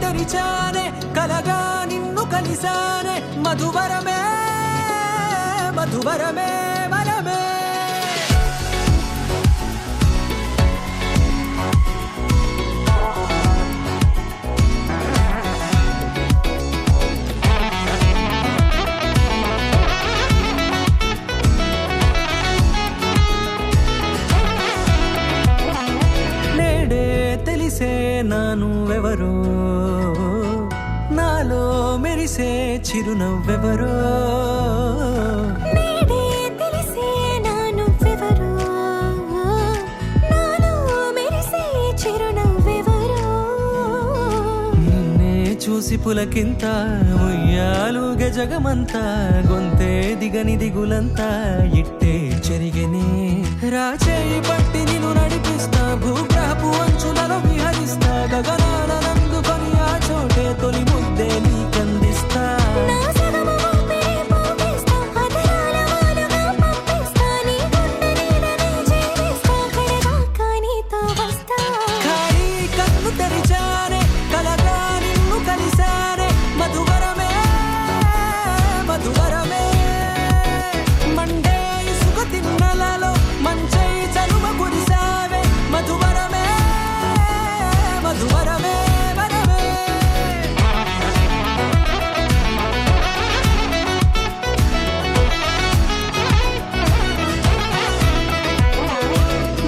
తెరిచానే కలగా నిన్ను కలిసానే మధువరమే మధువరమే వరమే తెలిసే నానువెవరో నాలో మెరిసే చిరునవ్వెవరో నేడే తెలిసే నానువెవరో నాలో మెరిసే చిరునవ్వెవరో నిన్నే చూసి పులకింత ఉయ్యాలుగ జగమంతా గొంతే దిగని దిగులంతా ఇట్టే చెరిగెనే రాచేయి పట్టి నిన్ను నడిపిస్తా భూగ్రహపు అంచులలో విహరిస్తా గగనాల నందుకొని ఆ చోటే తొలి ముద్దే నీకందిస్తా నా సగము ఊపిరి పోగిస్తా అదరాల వాలుగా పంపిస్తా నీ గుండె నీడనే జీవిస్తా కడదాకా నీతో వస్తా ఖాళీ కన్ను తెరిచానే కలగా నిన్ను కలిసానే మధువరమే మధువరమే మండే ఇసుక తిన్నలలో మంచై చలువ కురిసావే మధువరమే మధువరమే వరమే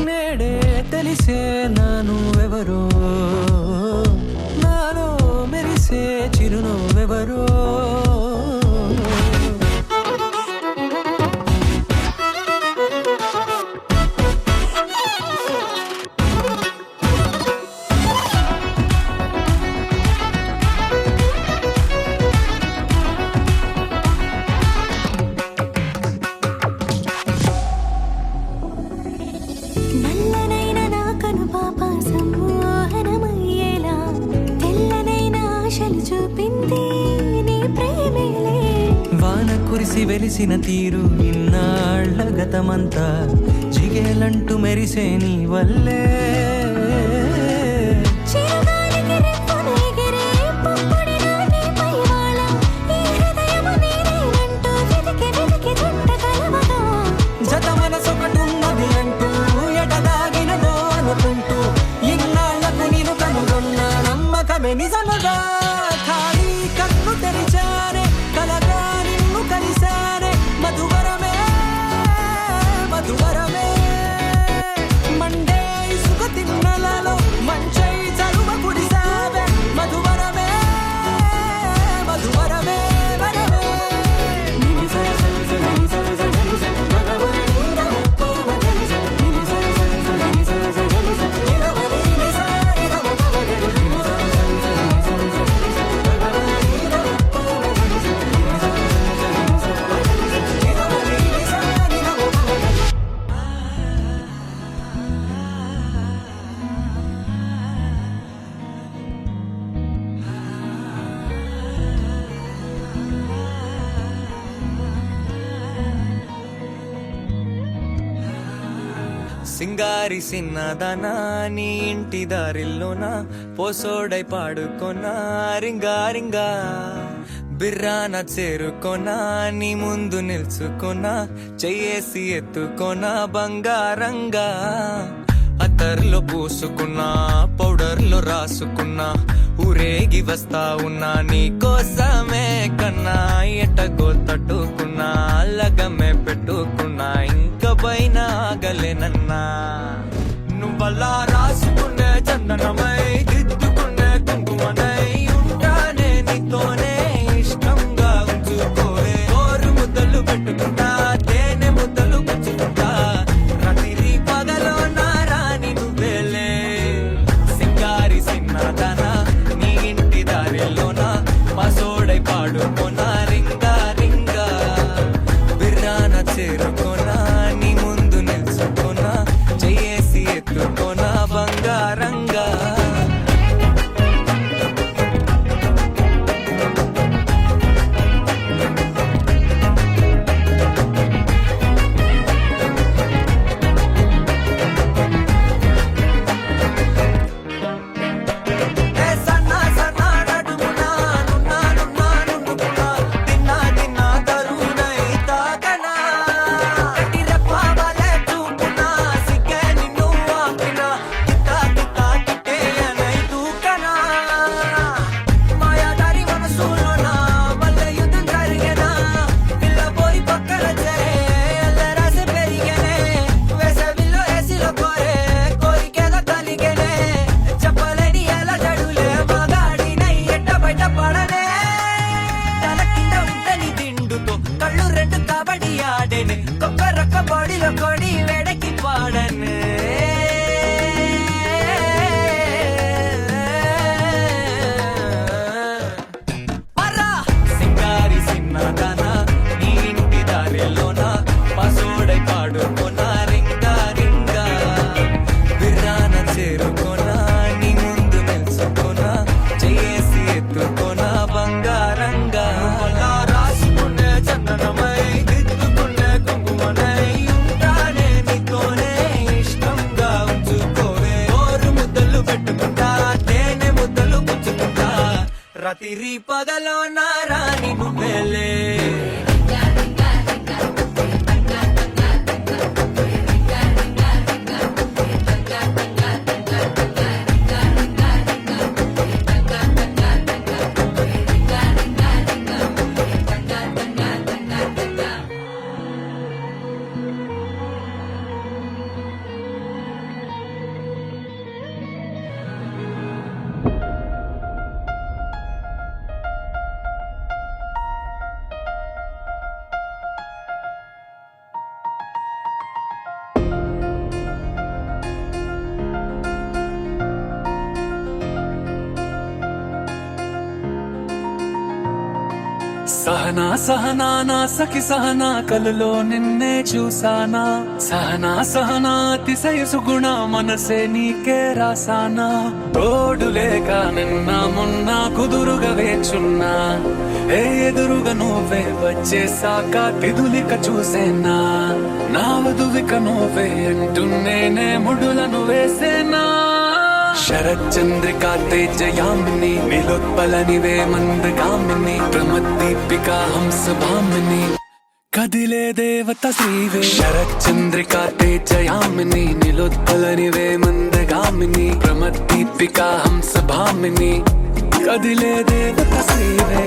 నేడే తెలిసే నానువెవరో నాలో మెరిసే చిరునవ్వెవరో నల్లనైన నా కనుపాప సమ్మోహనమయ్యేలా తెల్లనైన ఆశలు చూపింది నీ ప్రేమేలే వాన కురిసి వెలిసిన తీరు ఇన్నాళ్ల గతమంతా జిగేలంటూ మెరిసే నీ వల్లే చిరుగాలికి రెప్పున ఎగిరే పుప్పొడిగా నీపై వాళ ఈ హృదయము నీదేనంటూ వెతికి వెతికి చుట్ట కలవగా జత మనసొకటున్నది అంటూ ఎటదాగినదో అనుకుంటూ ఇన్నాళ్లకు నేను కనుగొన్న నమ్మకమే నిజముగా ఖాళీ కన్ను తెరిచానే కలగా నిన్ను కలిసానే మధువరమే మధువరమే మండే ఇసుక తిన్నలలో మంచై చలువ కురిసావే మధువరమే మధువరమే వరమే సింగారి సిన్నదనా నీ ఇంటి దారిల్లోన పోసోడై పాడుకొనా రింగా రింగా బిర్రాన చేరుకొనా నీ ముందు నిల్చుకొనా చెయ్యేసి ఎత్తుకొనా బంగారంగా అత్తర్లో పూసుకున్నా పౌడర్లో రాసుకున్నా ఊరేగి వస్తా ఉన్నా నీ కోసమే కన్నా ఎటగో తట్టుకున్నా లగమే పెట్టుకున్నా ఇంక పైన ఆగలేనన్నా నువ్వలా రాసుకునే చందనమై దిద్దుకునే కుంకుమనై ఉంటానే నీతోనే ఇష్టంగా ఉంచుకోవే ఓరు ముద్దలు పెట్టుకుంటా తేనె ముద్దలు గుచ్చుకుంటా రాత్రి పగలో నా రాణి నువ్వేలే సింగారి సిన్నదనా నీ ఇంటి దారిలోన పసోడై పాడుకోనా రింగా రింగా బిర్రాన చేరుకోనా నీ ముందు నిల్చుకోనా చెయ్యేసి ఎత్తుకోనా బంగారంగా రాత్రి పగలో నా రాణి నువ్వేలే సహనా సహనా నా సఖి సహనా కలలో నిన్నే చూసానా సహనా సహనా అతిశయ సుగుణ మనసే నీకే రాసానా తోడు లేక నిన్న మొన్న కుదురుగా వేచున్నా ఏ ఎదురుగా నువ్వే వచ్చేసాక తిదులిక చూసేనా నా వధువిక నువ్వే అంటున్నేనే ముడులను వేసేనా శరచంద్రికా తేజయామిని నిలోత్పలనివే మందగామిని ప్రమద్దీపికా హంసభామిని కదిలే దేవత శ్రీవే శరచంద్రికా తేజయామిని నిలోత్పలనివే మందగామిని ప్రమద్దీపికా హంసభామిని కదిలే దేవత శ్రీవే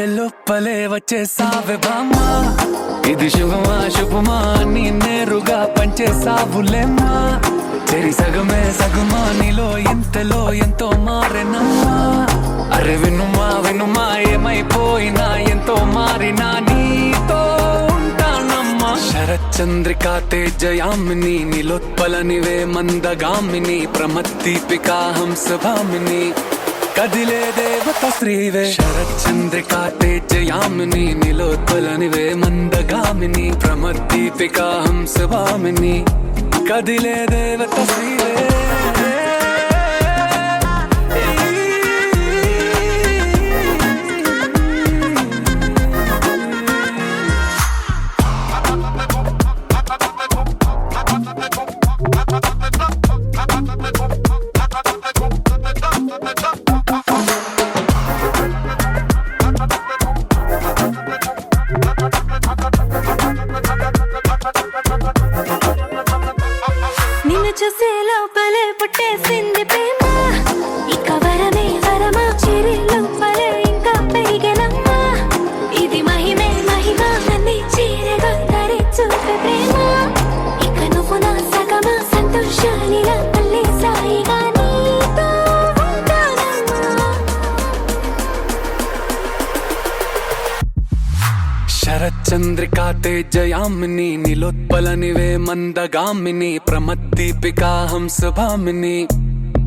లోపలే వచ్చేసావే బామ్మా ఇది శుభమా శుభమా నీ నేరుగా పంచేసావులేమ్మా తెరి సగమే సగమా నీలో ఇంతలో ఎంతో మారెనమ్మా అరే వినుమా వినుమా ఏమైపోయినా ఎంతో మారినా నీతో ఉంటానమ్మా శరచంద్రికా తేజయామిని నిలోత్పలనివే మందగామిని ప్రమద్దీపికా హంసభామిని కదిలే దేవత శ్రీవే శరచంద్రికా తేజయామిని నిలోత్పలనివే మందగామిని ప్రమద్దీపికా హంసభామిని కదిలే దేవత శ్రీవే నిన్ను చూసే లోపలే పుట్టేసింది ప్రేమ ఇక వరమే వరమా చిరి లోపలే ఇంకా పెరిగెనమ్మా ఇది మహిమే మహిమ అన్ని చీరగా ధరి చూపే ప్రేమ ఇక నువ్వు నా సగమా సంతోషాలిలా మళ్ళీ సాయిగా నీతో ఉంటానమ్మా శరచంద్రికా తేజయామిని నిలోత్పలనివే మందగామిని ప్రమద్దీపికా హంసభామిని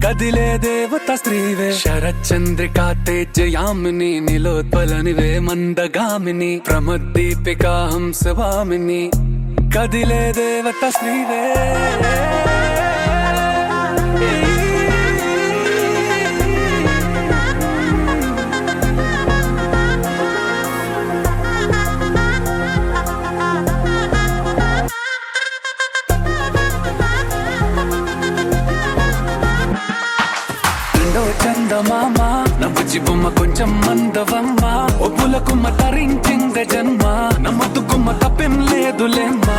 కదిలే దేవత శ్రీవే శరచంద్రికా తేజయామిని నిలోత్పలనివే మందగామిని ప్రమద్దీపికా హంసభామిని కదిలే దేవత శ్రీవే చందమామ నవ్వుచి బొమ్మ కొంచెం మందవమ్మ ఒప్పుల కుమ్మ తరించింగ జన్మ నమ్మద్దు కుమ్మ తప్పేం లేదులేమ్మా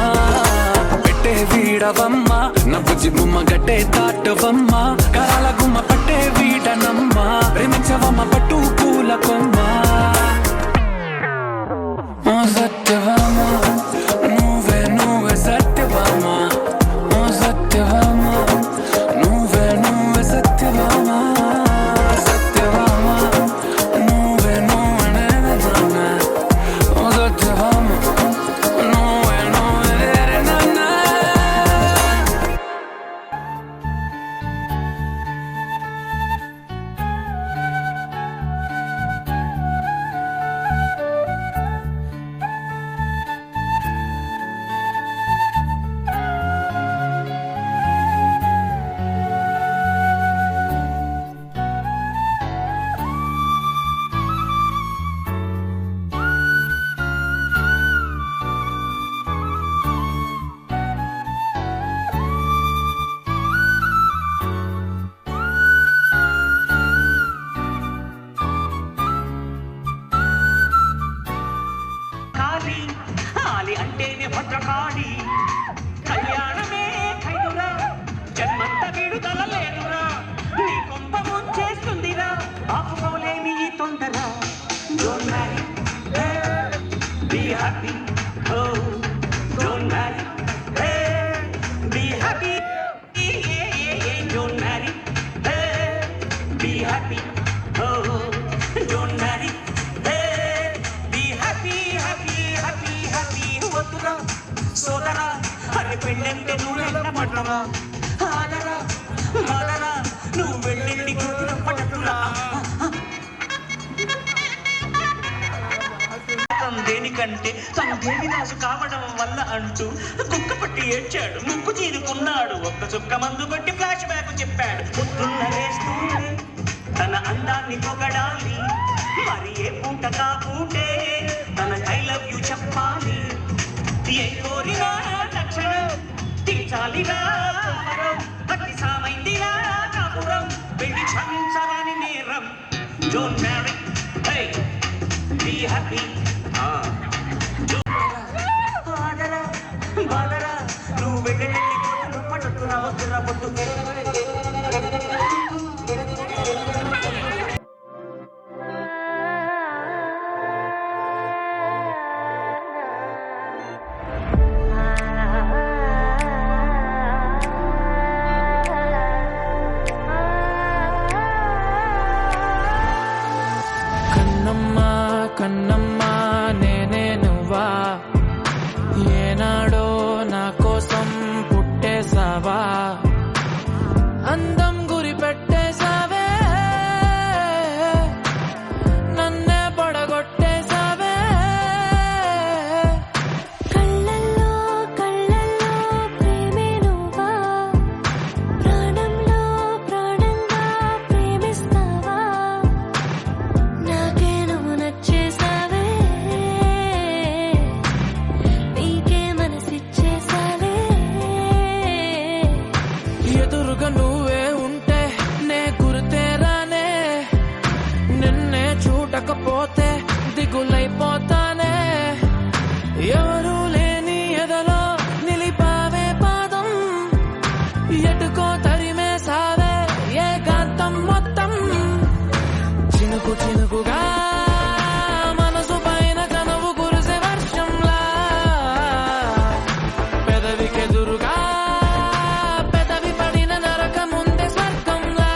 పెట్టే వీడవమ్మ నవ్వుచి బొమ్మ గట్టే దాటవమ్మ కరాల గుమ్మ పట్టే వీడనమ్మ ప్రేమించవమ్మ పట్టు పూల కొమ్మ ఓ సత్యవామ నువ్వే నువ్వే సత్యవామ ఓ సత్యవామ నువ్వే నువ్వే సత్యవామ కన్య భద్రకాళి కళ్యాణమే ఖైదురా జన్మంత విడుదల లేదురా నీ కొంప ముంచేస్తుందిరా ఆపుకోలేని ఈ తొందర don't marry be happy oh don't marry be happy don't marry be happy oh don't marry be happy happy happy happy వద్దురా సోదరా అరే పెళ్ళంటే నువ్వెంత పట్టరా ఆదరా మాదరా నువ్వు వెళ్ళి కూతుర పట్టరా దేనికంటే తను దేవిదాసు కావడం వల్ల అంటూ కుక్క పట్టి ఏడ్చాడు ముక్కు చీరుకున్నాడు ఒక్క చుక్క మందు కొట్టి ఫ్లాష్ బ్యాక్ చెప్పాడు పొద్దున్న లేస్తూనే తన అందాన్ని పొగడాలి మరి ఏ పూట కాకుంటే తన ఐ లవ్ యూ చెప్పాలి ఏ కోరినా తక్షణం తీర్చాలిగా అతి సామైందిగా కాపురం వెళ్ళి క్షమించరాని నేరం డోంట్ మ్యారీ బీ హ్యాపీ బాదరా నువ్వు వెళ్ళి పట్టురా వద్దురా పొద్దు కన్నమ్మా కన్నమ్మా నేనే నువ్వా ఏనాడో నా కోసం పుట్టేసావా అందం గురి పెట్టేసావే నన్నే పడగొట్టేసావే కళ్ళల్లో కళ్ళల్లో ప్రేమే నువ్వా ప్రాణంలో ప్రాణంగా ప్రేమిస్తావా నాకే నువ్వు నచ్చేసావే నీకే మనసిచ్చేసావే ఎదురుగా నువ్వే ఉంటే నే గుర్తేరానే నిన్నే చూడకపోతే దిగులైపోతానే ఎవరు లేని ఎదలో నిలిపావే పాదం ఎటుకో తరిమేసావే ఏకాంతం మొత్తం చినుకు చినుకుగా మనసు పైన కనువు కురిసే వర్షంలా పెదవికెదురుగా పెదవి పడిన నరక ముందే స్వర్గంలా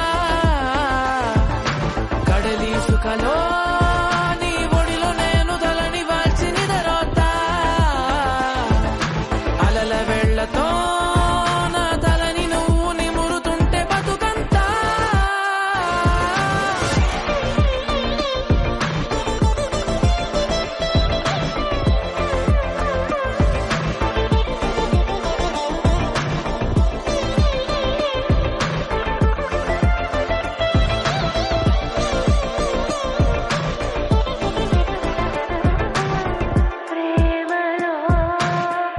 కడలి సుఖలో నీ ఒడిలో నేను తలని వాల్చి నిదరోతా అలల వెళ్ళతో నా తలని నువ్వు నిమురుతుంటే బతుకంతా ప్రేమలో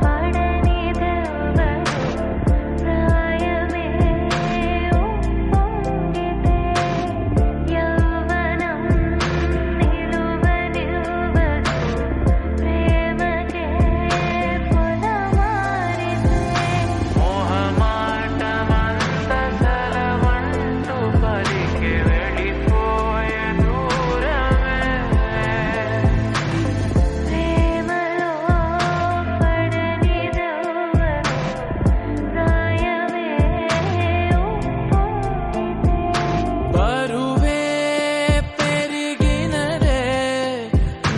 పడని దెవ్వరు ప్రాయమే ఉప్పొంగితే యవ్వనం నిలువనివ్వదు ప్రేమకే పొలమారితే మోహమాటమంత సెలవంటూ పలికి వెళ్ళిపోయే దూరమే ప్రేమలో పడని దెవ్వరు ప్రాయమే ఉప్పొంగితే బరువే పెరిగినదే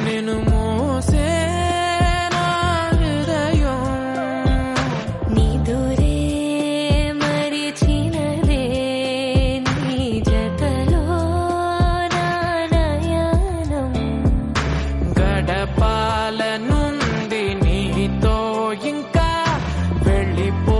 నిన్ను మోసే నా హృదయం నిదురే మరిచినదే నీ జతలో నా నయనం గడపాల నుండి నీతో ఇంకా వెళ్ళిపో